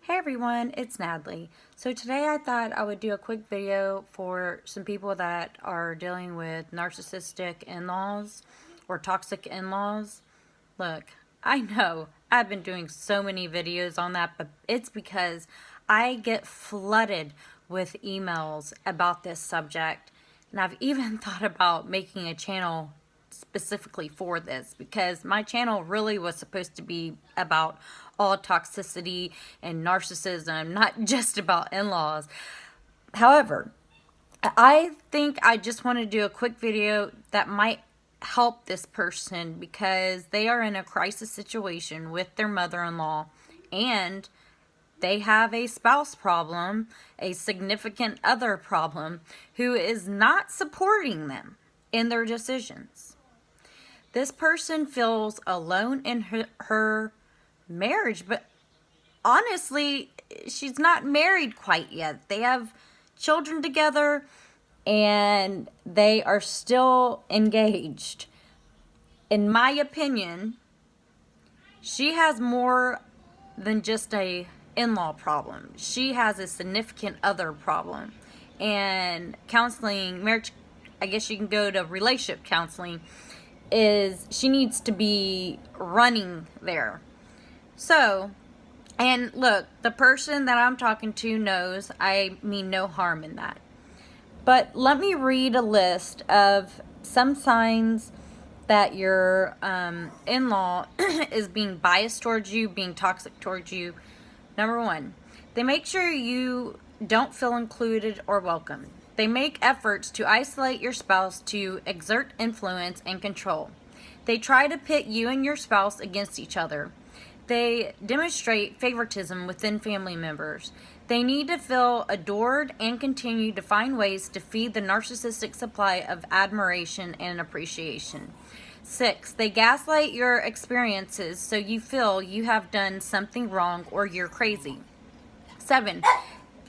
Hey everyone, it's Natalie. So today I thought I would do a quick video for some people that are dealing with narcissistic in-laws or toxic in-laws. Look, I know I've been doing so many videos on that, but it's because I get flooded with emails about this subject. And I've even thought about making a channel specifically for this because my channel really was supposed to be about all toxicity and narcissism, not just about in-laws. However, I think I just want to do a quick video that might help this person because they are in a crisis situation with their mother-in-law and they have a spouse problem, a significant other problem, who is not supporting them in their decisions. This person feels alone in her marriage, but honestly, she's not married quite yet. They have children together and they are still engaged. In my opinion, she has more than just a in-law problem. She has a significant other problem. And counseling, marriage, I guess you can go to relationship counseling, is she needs to be running there. So, and look, the person that I'm talking to knows I mean no harm in that. But let me read a list of some signs that your in-law is being biased towards you, being toxic towards you. Number one, they make sure you don't feel included or welcome. They make efforts to isolate your spouse to exert influence and control. They try to pit you and your spouse against each other. They demonstrate favoritism within family members. They need to feel adored and continue to find ways to feed the narcissistic supply of admiration and appreciation. 6, they gaslight your experiences so you feel you have done something wrong or you're crazy. 7,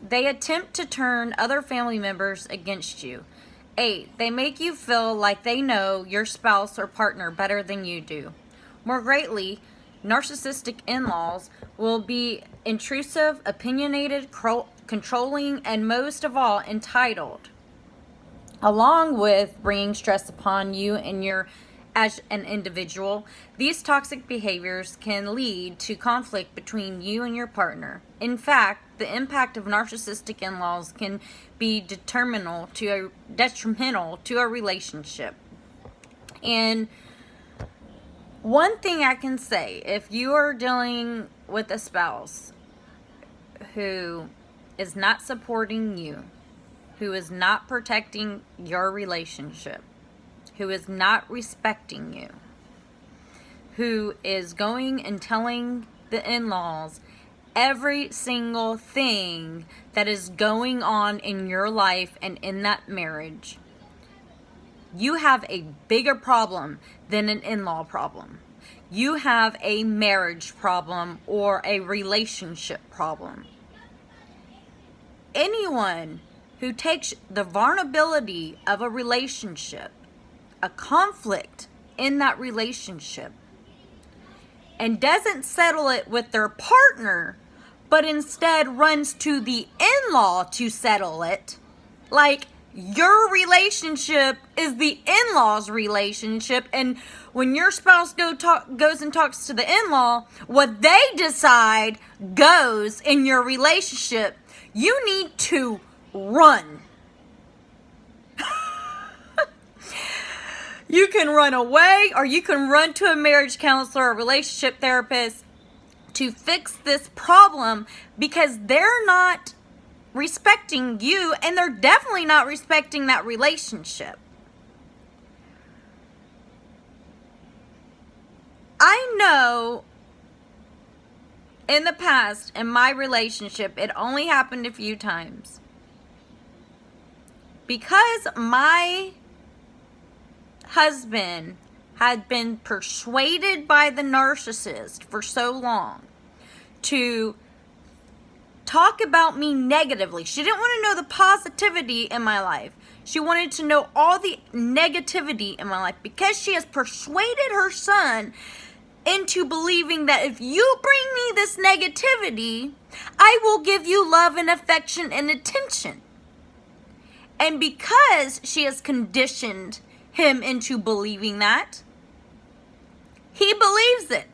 they attempt to turn other family members against you. 8, they make you feel like they know your spouse or partner better than you do. More greatly, narcissistic in-laws will be intrusive, opinionated, controlling, and most of all, entitled, along with bringing stress upon you and your as an individual. These toxic behaviors can lead to conflict between you and your partner. In fact, the impact of narcissistic in-laws can be detrimental to a relationship. And one thing I can say, if you are dealing with a spouse who is not supporting you, who is not protecting your relationship, who is not respecting you, who is going and telling the in-laws every single thing that is going on in your life and in that marriage, you have a bigger problem than an in-law problem. You have a marriage problem or a relationship problem. Anyone who takes the vulnerability of a relationship, a conflict in that relationship, and doesn't settle it with their partner, but instead runs to the in-law to settle it, like your relationship is the in-law's relationship, and when your spouse goes and talks to the in-law, what they decide goes in your relationship. You need to run. You can run away, or you can run to a marriage counselor or relationship therapist to fix this problem, because they're not respecting you and they're definitely not respecting that relationship. I know in the past, in my relationship, it only happened a few times. Because my husband had been persuaded by the narcissist for so long to talk about me negatively. She didn't want to know the positivity in my life. She wanted to know all the negativity in my life because she has persuaded her son into believing that if you bring me this negativity, I will give you love and affection and attention. And because she has conditioned him into believing that, he believes it.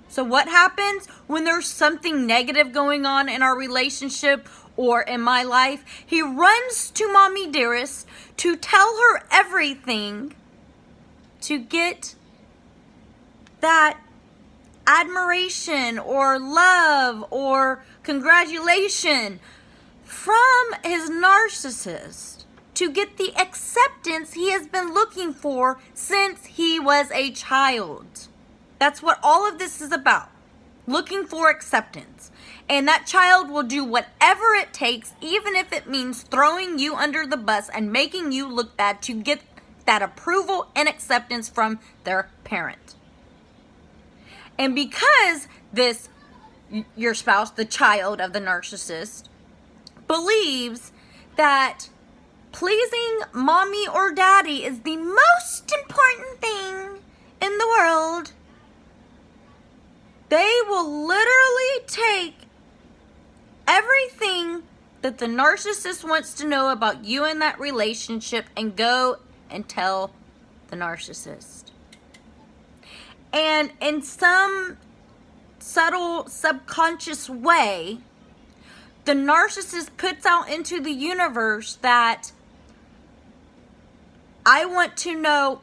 So what happens when there's something negative going on in our relationship or in my life? He runs to Mommy Dearest to tell her everything to get that admiration or love or congratulation from his narcissist, to get the acceptance he has been looking for since he was a child. That's what all of this is about. Looking for acceptance. And that child will do whatever it takes, even if it means throwing you under the bus and making you look bad, to get that approval and acceptance from their parent. And because your spouse, the child of the narcissist, believes that pleasing mommy or daddy is the most important thing in the world, they will literally take everything that the narcissist wants to know about you in that relationship and go and tell the narcissist. And in some subtle subconscious way, the narcissist puts out into the universe that I want to know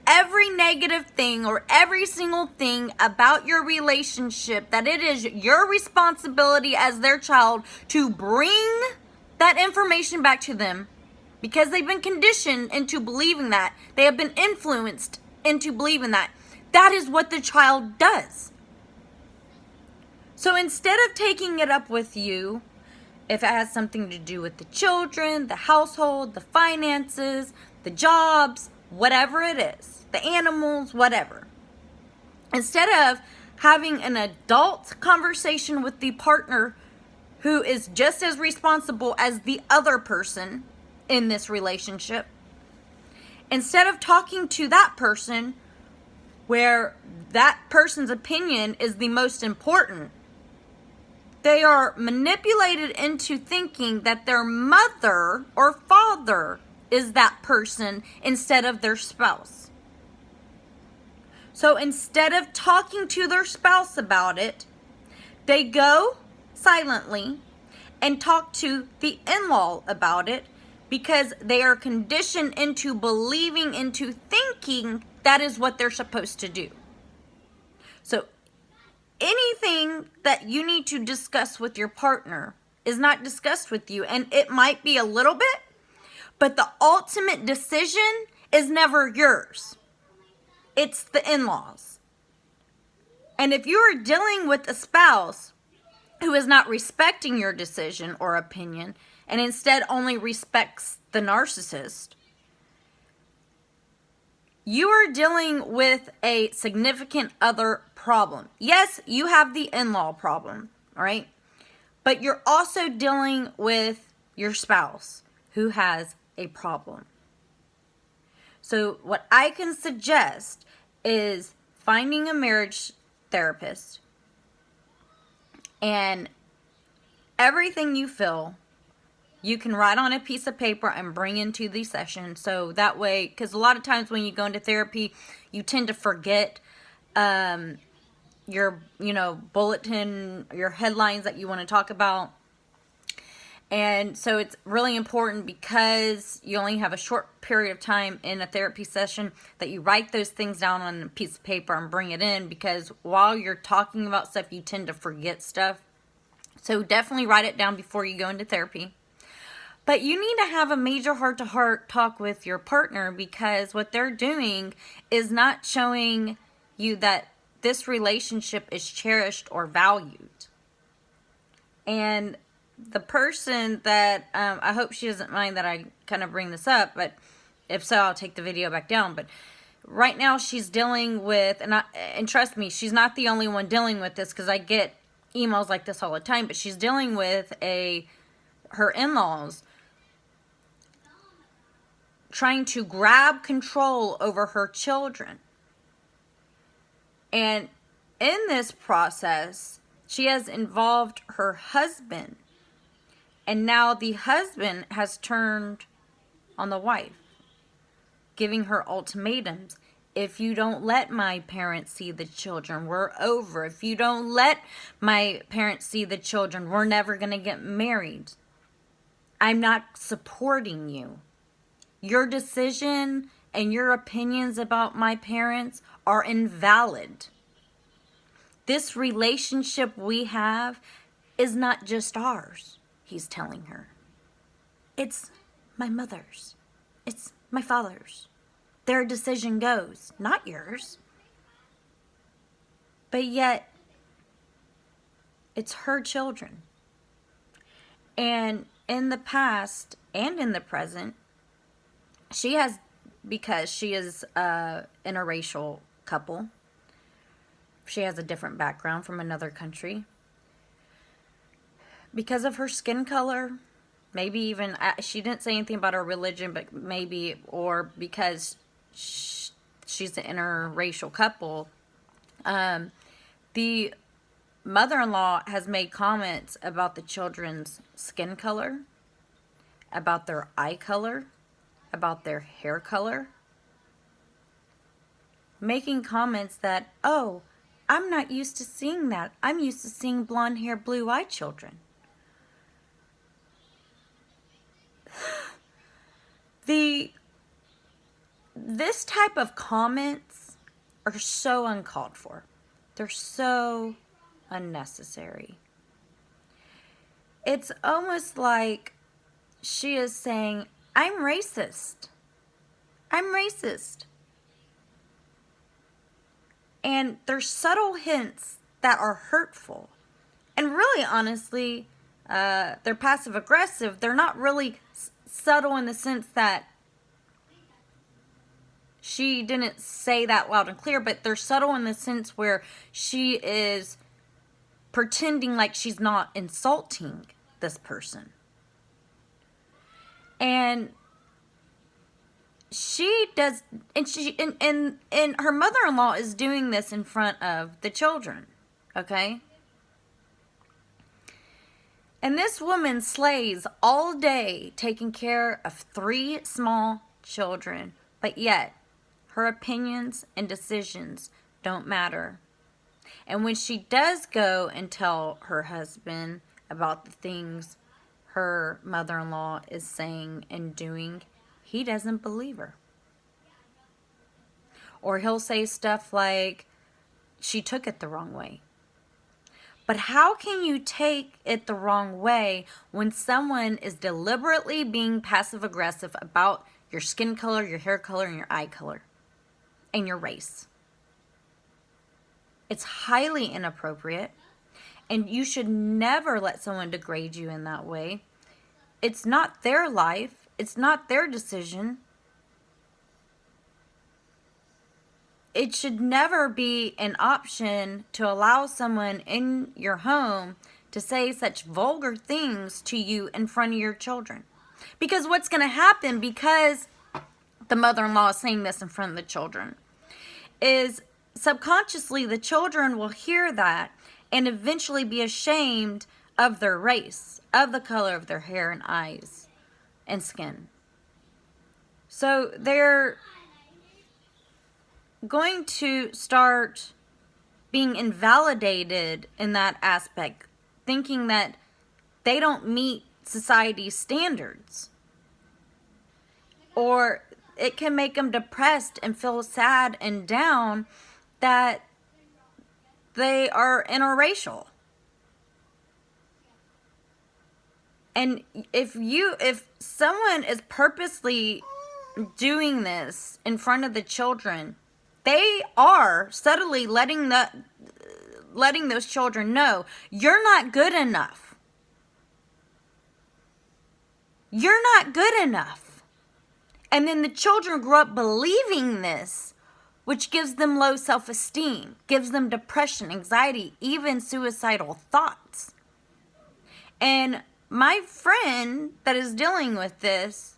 every negative thing or every single thing about your relationship, that it is your responsibility as their child to bring that information back to them, because they've been conditioned into believing that. They have been influenced into believing that. That is what the child does. So instead of taking it up with you, if it has something to do with the children, the household, the finances, the jobs, whatever it is, the animals, whatever, instead of having an adult conversation with the partner who is just as responsible as the other person in this relationship, instead of talking to that person where that person's opinion is the most important, they are manipulated into thinking that their mother or father is that person instead of their spouse. So instead of talking to their spouse about it, they go silently and talk to the in-law about it, because they are conditioned into believing, into thinking that is what they're supposed to do. So anything that you need to discuss with your partner is not discussed with you, and it might be a little bit, but the ultimate decision is never yours. It's the in-laws. And if you are dealing with a spouse who is not respecting your decision or opinion, and instead only respects the narcissist, you are dealing with a significant other problem. Yes, you have the in-law problem, all right? But you're also dealing with your spouse who has a problem. So what I can suggest is finding a marriage therapist, and everything you feel, you can write on a piece of paper and bring into the session. So that way, because a lot of times when you go into therapy, you tend to forget your, bulletin, your headlines that you want to talk about. And so it's really important, because you only have a short period of time in a therapy session, that you write those things down on a piece of paper and bring it in, because while you're talking about stuff, you tend to forget stuff. So definitely write it down before you go into therapy. But you need to have a major heart-to-heart talk with your partner, because what they're doing is not showing you that this relationship is cherished or valued. And the person that, I hope she doesn't mind that I kind of bring this up, but if so, I'll take the video back down. But right now she's dealing with, and trust me, she's not the only one dealing with this, because I get emails like this all the time, but she's dealing with her in-laws trying to grab control over her children. And in this process, she has involved her husband. And now the husband has turned on the wife, giving her ultimatums. If you don't let my parents see the children, we're over. If you don't let my parents see the children, we're never going to get married. I'm not supporting you. Your decision and your opinions about my parents are invalid. This relationship we have is not just ours, he's telling her. It's my mother's. It's my father's. Their decision goes, not yours. But yet, it's her children. And in the past and in the present, she has, because she is an interracial couple, she has a different background from another country. Because of her skin color, maybe even, she didn't say anything about her religion, but maybe, or because she's an interracial couple, the mother-in-law has made comments about the children's skin color, about their eye color, about their hair color, making comments that, oh, I'm not used to seeing that. I'm used to seeing blonde hair, blue-eyed children. This type of comments are so uncalled for. They're so unnecessary. It's almost like she is saying, I'm racist. I'm racist. And there's subtle hints that are hurtful. And really, honestly, they're passive-aggressive. They're not really subtle in the sense that she didn't say that loud and clear, but they're subtle in the sense where she is pretending like she's not insulting this person. And she does, and her mother-in-law is doing this in front of the children, okay? And this woman slays all day taking care of 3 small children, but yet her opinions and decisions don't matter. And when she does go and tell her husband about the things her mother-in-law is saying and doing, he doesn't believe her. Or he'll say stuff like, she took it the wrong way. But how can you take it the wrong way when someone is deliberately being passive-aggressive about your skin color, your hair color, and your eye color, and your race? It's highly inappropriate, and you should never let someone degrade you in that way. It's not their life. It's not their decision. It should never be an option to allow someone in your home to say such vulgar things to you in front of your children. Because what's going to happen, because the mother-in-law is saying this in front of the children, is subconsciously the children will hear that and eventually be ashamed of their race, of the color of their hair and eyes and skin. So they're going to start being invalidated in that aspect, thinking that they don't meet society's standards. Or it can make them depressed and feel sad and down that they are interracial. And if someone is purposely doing this in front of the children, they are subtly letting those children know, you're not good enough. You're not good enough. And then the children grow up believing this, which gives them low self-esteem, gives them depression, anxiety, even suicidal thoughts. And my friend that is dealing with this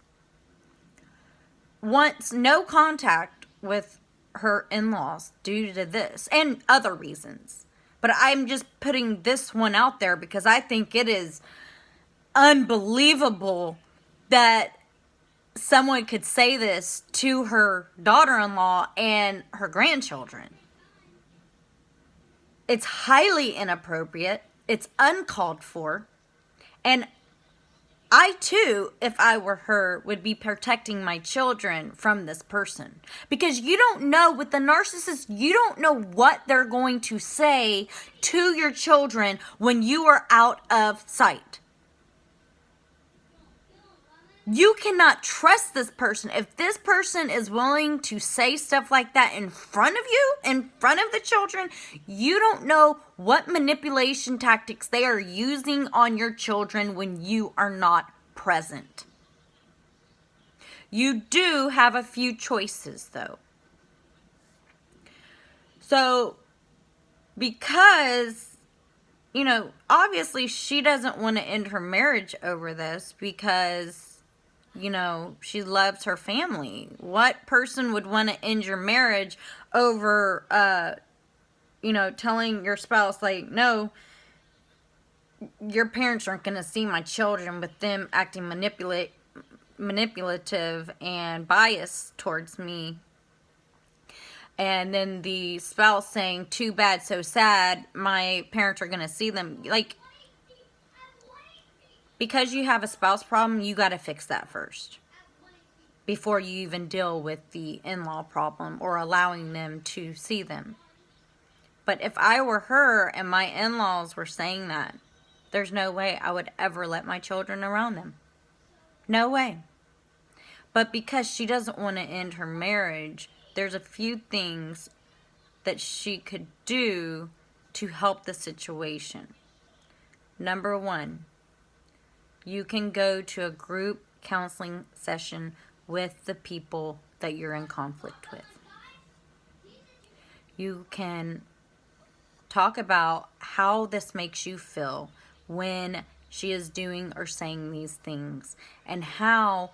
wants no contact with her in-laws due to this and other reasons. But I'm just putting this one out there because I think it is unbelievable that someone could say this to her daughter-in-law and her grandchildren. It's highly inappropriate. It's uncalled for. And I too, if I were her, would be protecting my children from this person. Because you don't know, with the narcissist, you don't know what they're going to say to your children when you are out of sight. You cannot trust this person. If this person is willing to say stuff like that in front of you, in front of the children, you don't know what manipulation tactics they are using on your children when you are not present. You do have a few choices, though. So, because, obviously she doesn't want to end her marriage over this because she loves her family. What person would want to end your marriage over, telling your spouse, like, no, your parents aren't going to see my children with them acting manipulative and biased towards me. And then the spouse saying, too bad, so sad, my parents are going to see them. Like, because you have a spouse problem, you got to fix that first before you even deal with the in-law problem or allowing them to see them. But if I were her and my in-laws were saying that, there's no way I would ever let my children around them. No way. But because she doesn't want to end her marriage, there's a few things that she could do to help the situation. Number one, you can go to a group counseling session with the people that you're in conflict with. You can talk about how this makes you feel when she is doing or saying these things, and how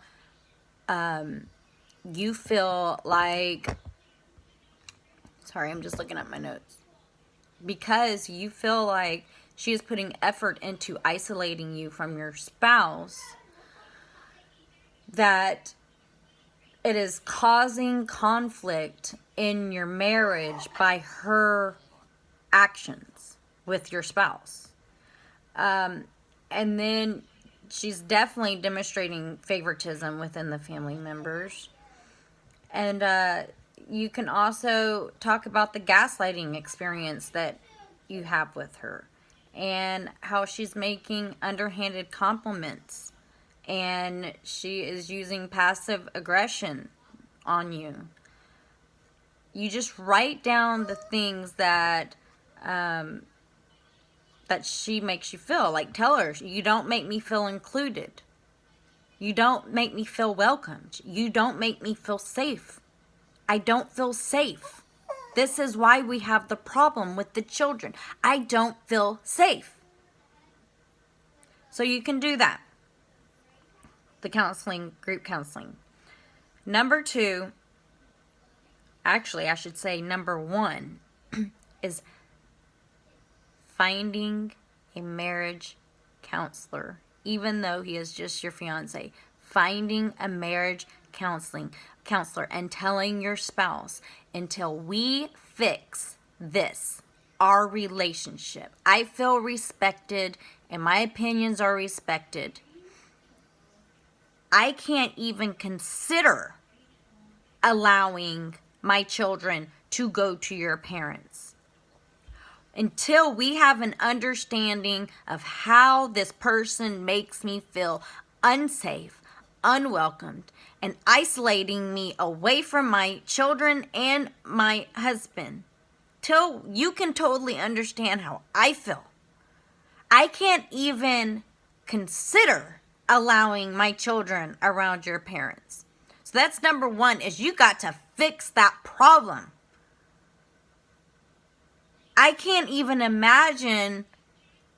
you feel like, sorry, I'm just looking at my notes, because you feel like she is putting effort into isolating you from your spouse, that it is causing conflict in your marriage by her actions with your spouse. And then she's definitely demonstrating favoritism within the family members. And you can also talk about the gaslighting experience that you have with her, and how she's making underhanded compliments, and she is using passive aggression on you. You just write down the things that that she makes you feel. Like, tell her, you don't make me feel included. You don't make me feel welcomed. You don't make me feel safe. I don't feel safe. This is why we have the problem with the children. I don't feel safe. So you can do that. The counseling, group counseling. Number two, actually I should say number one, is finding a marriage counselor, even though he is just your fiance. Finding a marriage counselor and telling your spouse, until we fix this, our relationship, I feel respected and my opinions are respected, I can't even consider allowing my children to go to your parents. Until we have an understanding of how this person makes me feel unsafe, unwelcomed, and isolating me away from my children and my husband. Till you can totally understand how I feel, I can't even consider allowing my children around your parents. So that's number one, is you got to fix that problem. I can't even imagine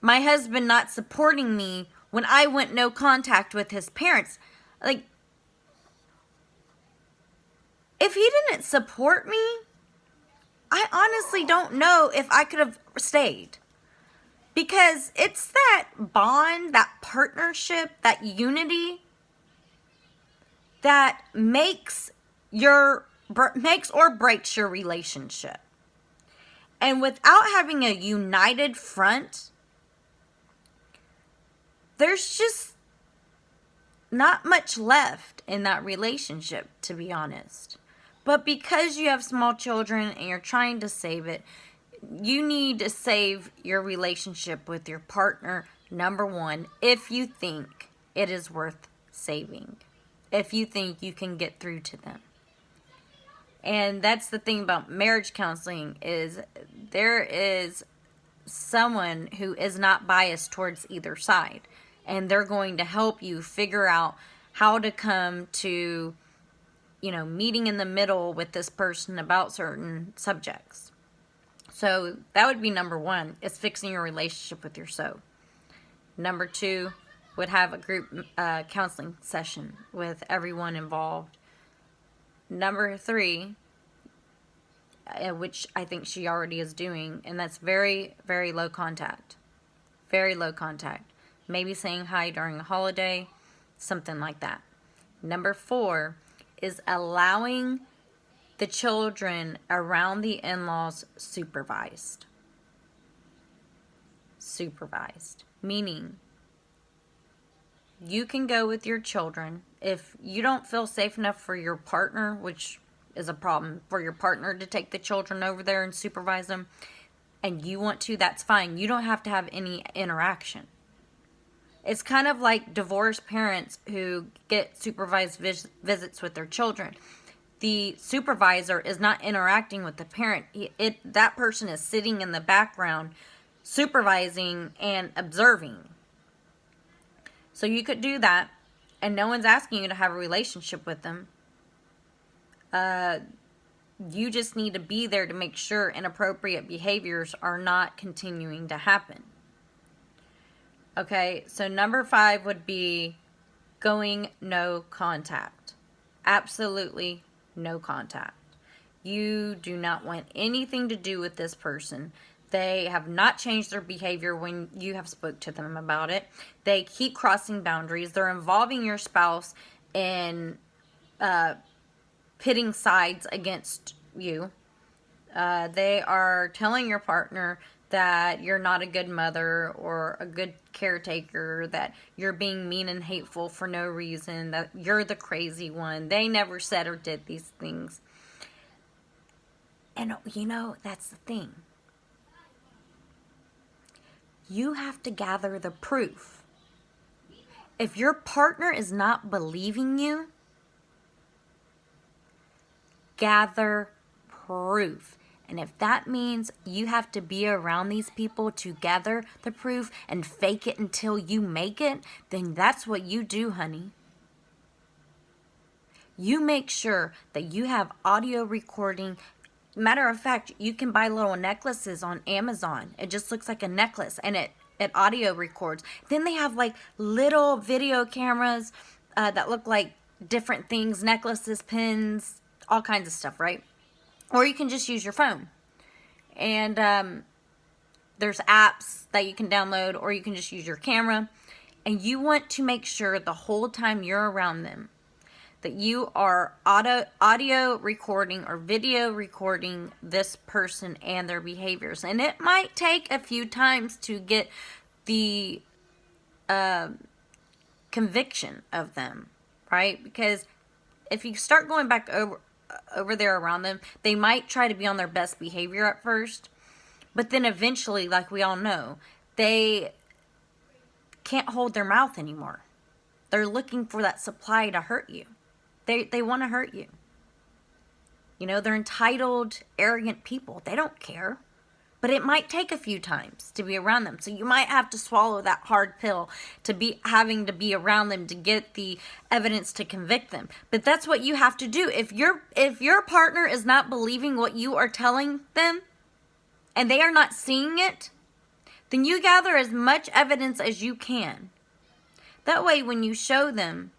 my husband not supporting me when I went no contact with his parents. Like, if he didn't support me I honestly don't know if I could have stayed. Because it's that bond, that partnership, that unity that makes or breaks your relationship. And without having a united front, there's just not much left in that relationship, to be honest. But because you have small children and you're trying to save it, you need to save your relationship with your partner, number one, if you think it is worth saving. If you think you can get through to them. And that's the thing about marriage counseling, is there is someone who is not biased towards either side. And they're going to help you figure out how to come to, meeting in the middle with this person about certain subjects. So that would be number one, is fixing your relationship with your soul. Number two would have a group counseling session with everyone involved. Number three, which I think she already is doing, and that's very, very low contact. Very low contact. Maybe saying hi during a holiday, something like that. Number four is allowing the children around the in-laws supervised. Supervised. Meaning, you can go with your children. If you don't feel safe enough for your partner, which is a problem, for your partner to take the children over there and supervise them, and you want to, that's fine. You don't have to have any interaction. It's kind of like divorced parents who get supervised visits with their children. The supervisor is not interacting with the parent. That person is sitting in the background, supervising and observing. So you could do that, and no one's asking you to have a relationship with them. You just need to be there to make sure inappropriate behaviors are not continuing to happen. Okay, so number 5 would be going no contact. Absolutely no contact. You do not want anything to do with this person. They have not changed their behavior when you have spoke to them about it. They keep crossing boundaries. They're involving your spouse in pitting sides against you. They are telling your partner that you're not a good mother or a good caretaker, that you're being mean and hateful for no reason, that you're the crazy one. They never said or did these things. And that's the thing. You have to gather the proof. If your partner is not believing you, gather proof. And if that means you have to be around these people to gather the proof and fake it until you make it, then that's what you do, honey. You make sure that you have audio recording. Matter of fact, you can buy little necklaces on Amazon. It just looks like a necklace, and it audio records. Then they have like little video cameras that look like different things, necklaces, pins, all kinds of stuff, right? Or you can just use your phone. And there's apps that you can download, or you can just use your camera. And you want to make sure the whole time you're around them that you are audio recording or video recording this person and their behaviors. And it might take a few times to get the conviction of them, right? Because if you start going back over there around them, they might try to be on their best behavior at first, but then eventually, like we all know, they can't hold their mouth anymore. They're looking for that supply to hurt you. They want to hurt you. They're entitled, arrogant people. They don't care. But it might take a few times to be around them. So you might have to swallow that hard pill to be having to be around them to get the evidence to convict them. But that's what you have to do. If your partner is not believing what you are telling them and they are not seeing it, then you gather as much evidence as you can. That way when you show them,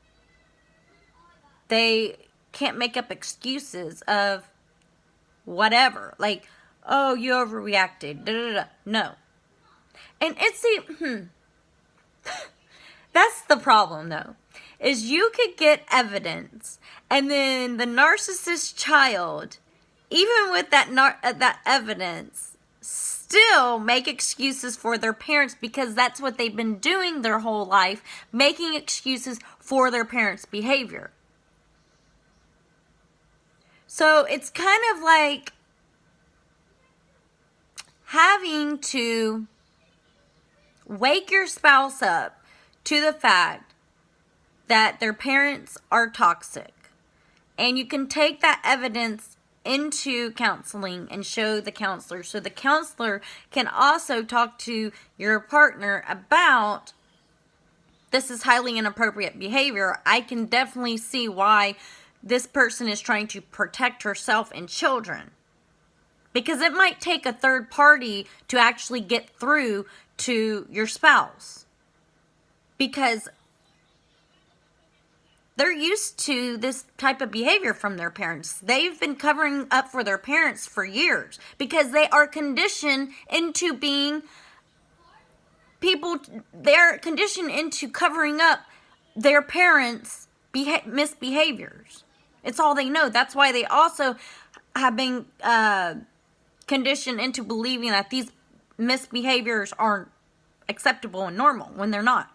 they can't make up excuses of whatever. Like, oh, you overreacted. Da, da, da. No. And it's the, that's the problem though, is you could get evidence and then the narcissist child, even with that evidence, still make excuses for their parents because that's what they've been doing their whole life, making excuses for their parents' behavior. So it's kind of like having to wake your spouse up to the fact that their parents are toxic. And you can take that evidence into counseling and show the counselor, so the counselor can also talk to your partner about, this is highly inappropriate behavior. I can definitely see why this person is trying to protect herself and children, because it might take a third party to actually get through to your spouse, because they're used to this type of behavior from their parents. They've been covering up for their parents for years because they are conditioned into being people. They're conditioned into covering up their parents' misbehaviors. It's all they know. That's why they also have been conditioned into believing that these misbehaviors aren't acceptable and normal when they're not.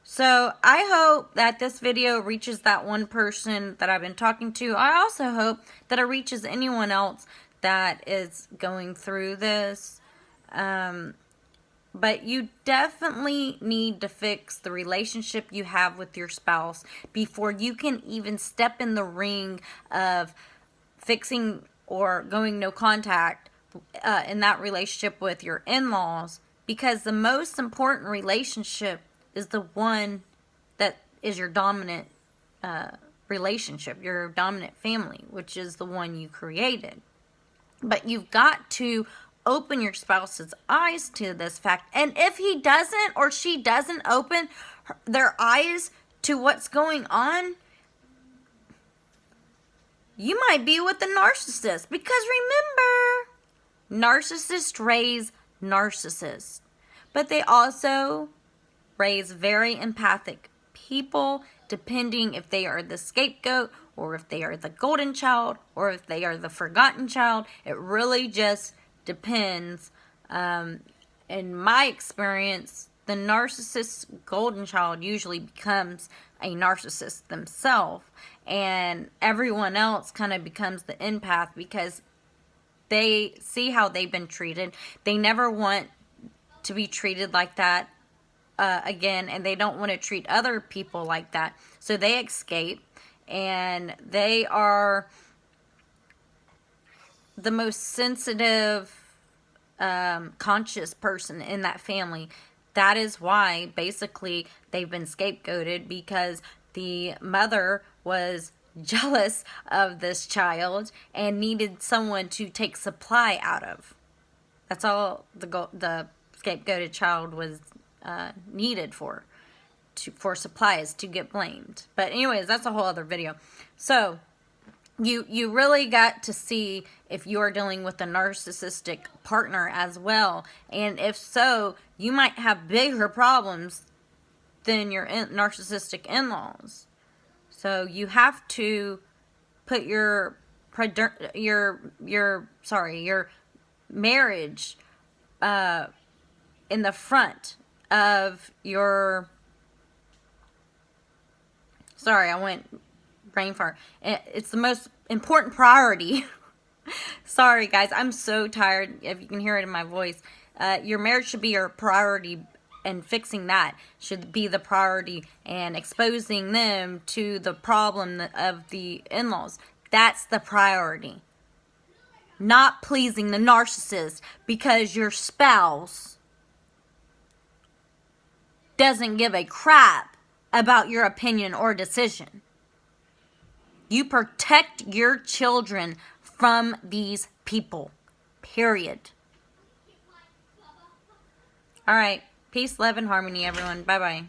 So I hope that this video reaches that one person that I've been talking to. I also hope that it reaches anyone else that is going through this. But you definitely need to fix the relationship you have with your spouse before you can even step in the ring of fixing or going no contact in that relationship with your in-laws. Because the most important relationship is the one that is your dominant relationship, your dominant family, which is the one you created. But you've got to open your spouse's eyes to this fact. And if he doesn't or she doesn't open their eyes to what's going on, you might be with the narcissist. Because remember, narcissists raise narcissists. But they also raise very empathic people, depending if they are the scapegoat or if they are the golden child or if they are the forgotten child. It really just depends. In my experience, the narcissist golden child usually becomes a narcissist themselves, and everyone else kind of becomes the empath because they see how they've been treated. They never want to be treated like that again, and they don't want to treat other people like that, so they escape. And they are the most sensitive, conscious person in that family. That is why basically they've been scapegoated, because the mother was jealous of this child and needed someone to take supply out of. That's all the scapegoated child was needed for supplies, to get blamed. But anyways, that's a whole other video. So you really got to see if you are dealing with a narcissistic partner as well, and if so, you might have bigger problems than your narcissistic in-laws. So you have to put your marriage in the front of your, sorry, I went brain fart. It's the most important priority. Sorry guys, I'm so tired, if you can hear it in my voice. Your marriage should be your priority, and fixing that should be the priority, and exposing them to the problem of the in-laws. That's the priority. Not pleasing the narcissist because your spouse doesn't give a crap about your opinion or decision. You protect your children from these people. Period. Alright. Peace, love, and harmony, everyone. Bye-bye.